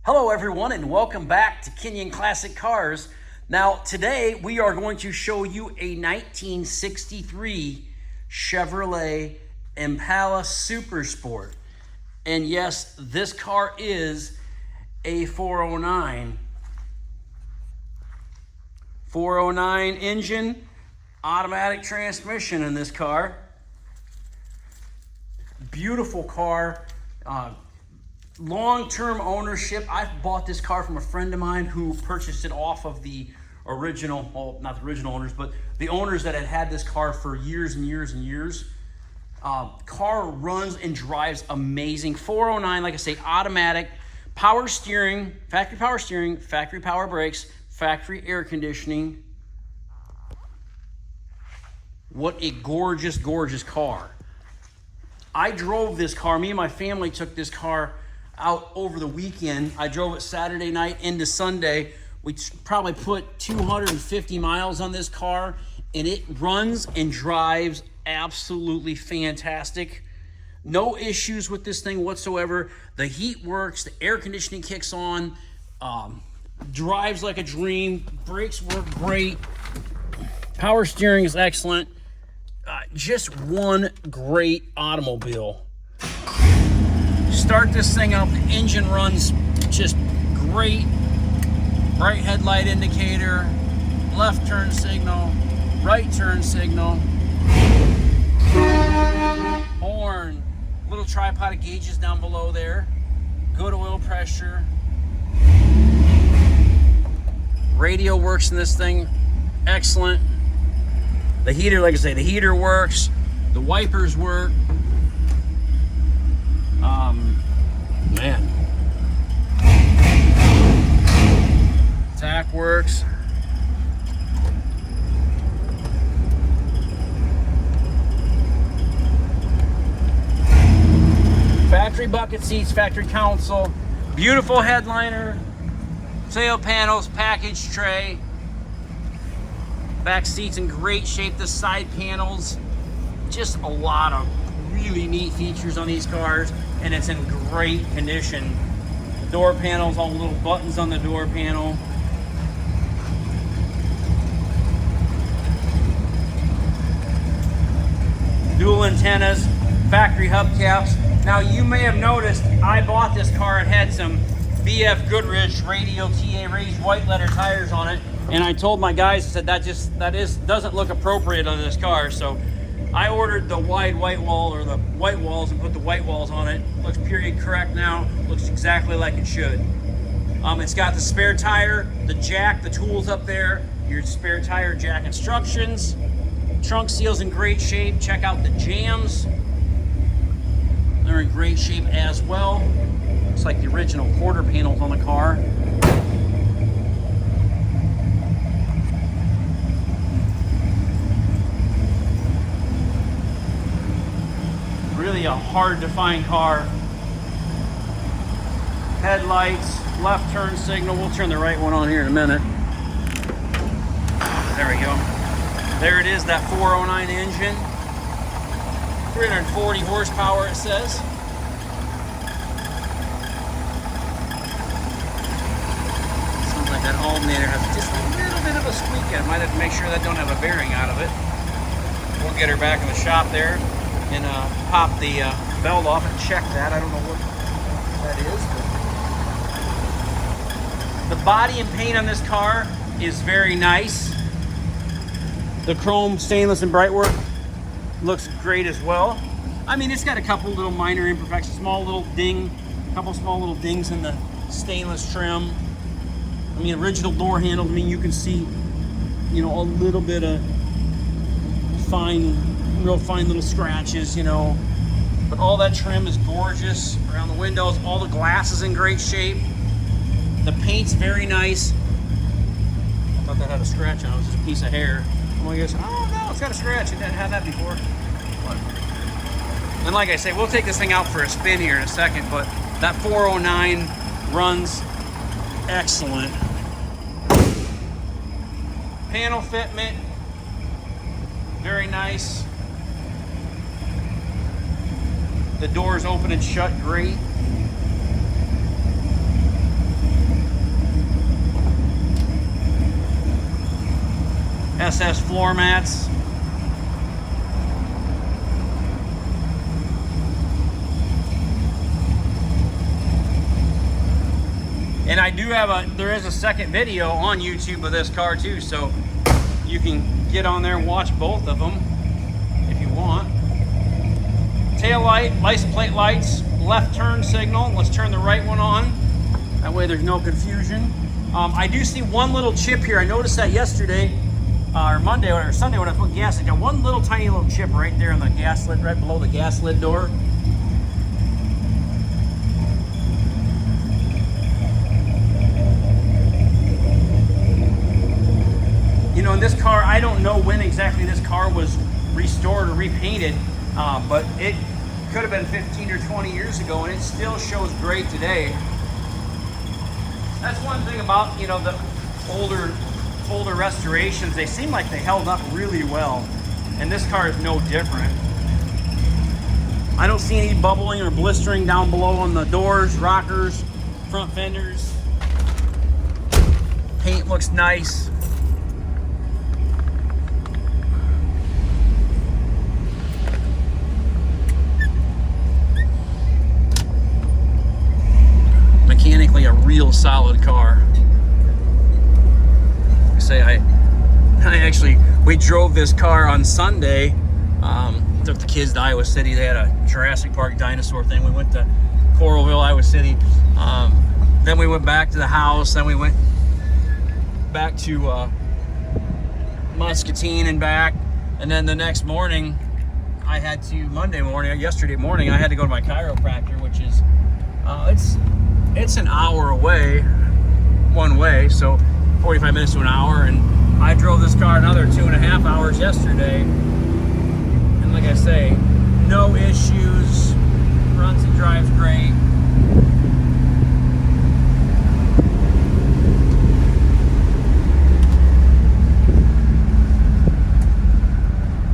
Hello everyone and welcome back to Kinion Classic Cars. Now today we are going to show you a 1963 Chevrolet Impala Super Sport. And yes, this car is a 409. 409 engine, automatic transmission in this car. Beautiful car. Long-term ownership. I bought this car from a friend of mine who purchased it off of the original, well, not the original owners, but the owners that had had this car for years and years and years. Car runs and drives amazing. 409, like I say, automatic, power steering, factory power brakes, factory air conditioning. What a gorgeous, gorgeous car. I drove this car. Me and my family took this car out over the weekend. I drove it Saturday night into Sunday. We probably put 250 miles on this car, and it runs and drives absolutely fantastic. No issues with this thing whatsoever. The heat works, the air conditioning kicks on, drives like a dream, brakes work great, power steering is excellent. Just one great automobile. Start this thing up, the engine runs just great. Right headlight indicator, left turn signal, right turn signal, horn, little tripod of gauges down below there, good oil pressure. Radio works in this thing, excellent. The heater, like I say, the heater works, the wipers work. Man. Tach works. Factory bucket seats, factory console, beautiful headliner, sail panels, package tray. Back seats in great shape, the side panels, just a lot of really neat features on these cars, and it's in great condition. Door panels, all the little buttons on the door panel. Dual antennas, factory hubcaps. Now you may have noticed I bought this car. It had some BF Goodrich radial TA raised white letter tires on it. And I told my guys, I said doesn't look appropriate on this car. So I ordered the wide white wall, or the white walls, and put the white walls on it. Looks period correct now. Looks exactly like it should. It's got the spare tire, the jack, the tools up there, your spare tire jack instructions. Trunk seal's in great shape. Check out the jams. They're in great shape as well. Looks like the original quarter panels on the car. Really a hard to find car. Headlights, left turn signal. We'll turn the right one on here in a minute. There we go. There it is, that 409 engine. 340 horsepower it says. Sounds like that alternator has just a little bit of a squeak. I might have to make sure that don't have a bearing out of it. We'll get her back in the shop there and pop the belt off and check that. I don't know what that is. The body and paint on this car is very nice. The chrome, stainless, and bright work looks great as well. I mean, it's got a couple little minor imperfections, couple small little dings in the stainless trim. I mean, original door handles. I mean, you can see, you know, a little bit of real fine little scratches, you know. But all that trim is gorgeous around the windows. All the glass is in great shape. The paint's very nice. I thought that had a scratch on it. It was just a piece of hair. I guess, oh no, it's got a scratch. It didn't have that before. And like I say, we'll take this thing out for a spin here in a second, but that 409 runs excellent. Panel fitment, very nice. The doors open and shut great. SS floor mats. And I do have there is a second video on YouTube of this car too, so you can get on there and watch both of them if you want. Tail light, license plate lights, left turn signal. Let's turn the right one on. That way there's no confusion. I do see one little chip here. I noticed that yesterday, or Monday or Sunday when I put gas, I got one little tiny little chip right there on the gas lid, right below the gas lid door. You know, in this car, I don't know when exactly this car was restored or repainted, but it could have been 15 or 20 years ago, and it still shows great today. That's one thing about, you know, the older restorations. They seem like they held up really well, and this car is no different. I don't see any bubbling or blistering down below on the doors, rockers, front fenders. Paint looks nice. Mechanically a real solid car. We drove this car on Sunday. Took the kids to Iowa City. They had a Jurassic Park dinosaur thing. We went to Coralville, Iowa City. Then we went back to the house. Then we went back to Muscatine and back. And then the next morning, yesterday morning, I had to go to my chiropractor, which is, it's an hour away, one way, so 45 minutes to an hour, and I drove this car another 2.5 hours yesterday, and like I say, no issues, runs and drives great.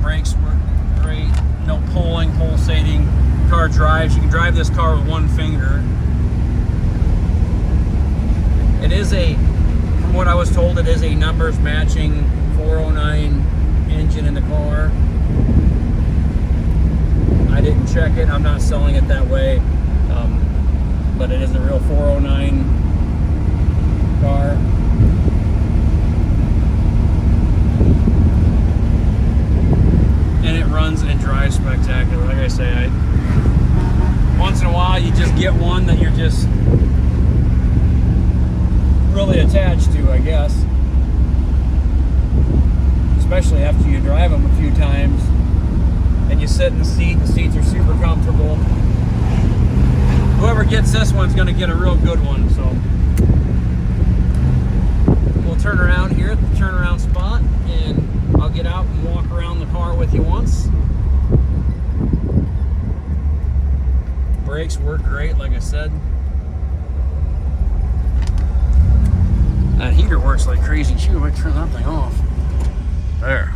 Brakes work great, no pulsating, car drives. You can drive this car with one finger. It is from what I was told, it is a numbers matching 409 engine in the car. I didn't check it. I'm not selling it that way, but it is a real 409 car. And it runs and drives spectacular. Like I say, once in a while you just get one that you're just really attached to, I guess. Especially after you drive them a few times and you sit in the seat. The seats are super comfortable. Whoever gets this one's going to get a real good one. So we'll turn around here at the turnaround spot, and I'll get out and walk around the car with you once. Brakes work great, like I said. That heater works like crazy too. I might turn that thing off. There.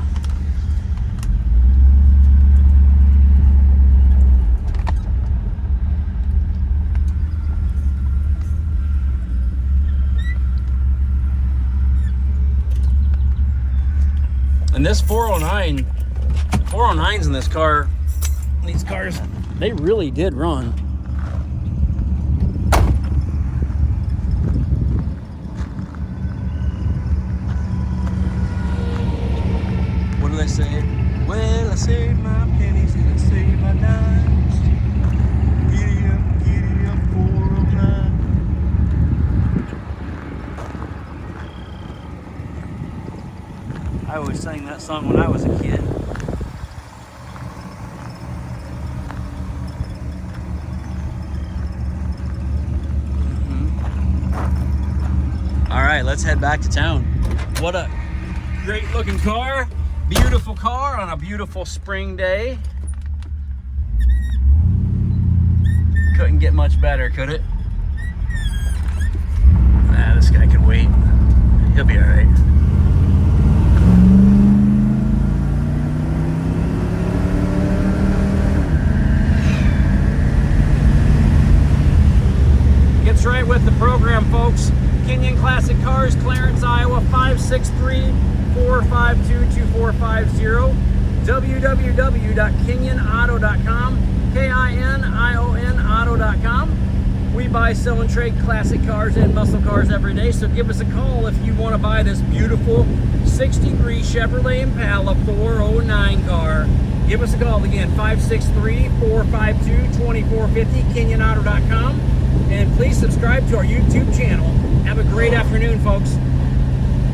And this 409s in this car, these cars, they really did run. I say, well, I saved my pennies and I saved my dimes. Giddy up, 409. I always sang that song when I was a kid. All right, let's head back to town. What a great looking car. Beautiful car on a beautiful spring day. Couldn't get much better, could it? Nah, this guy can wait. He'll be all right. Gets right with the program, folks. Kinion Classic Cars, Clarence, Iowa, 563 636-452-2450, www.kinionauto.com, K-I-N-I-O-N auto.com. We buy, sell, and trade classic cars and muscle cars every day, so give us a call if you want to buy this beautiful 63 Chevrolet Impala 409 car. Give us a call again, 563-452-2450, KinionAuto.com, and please subscribe to our YouTube channel. Have a great afternoon, folks.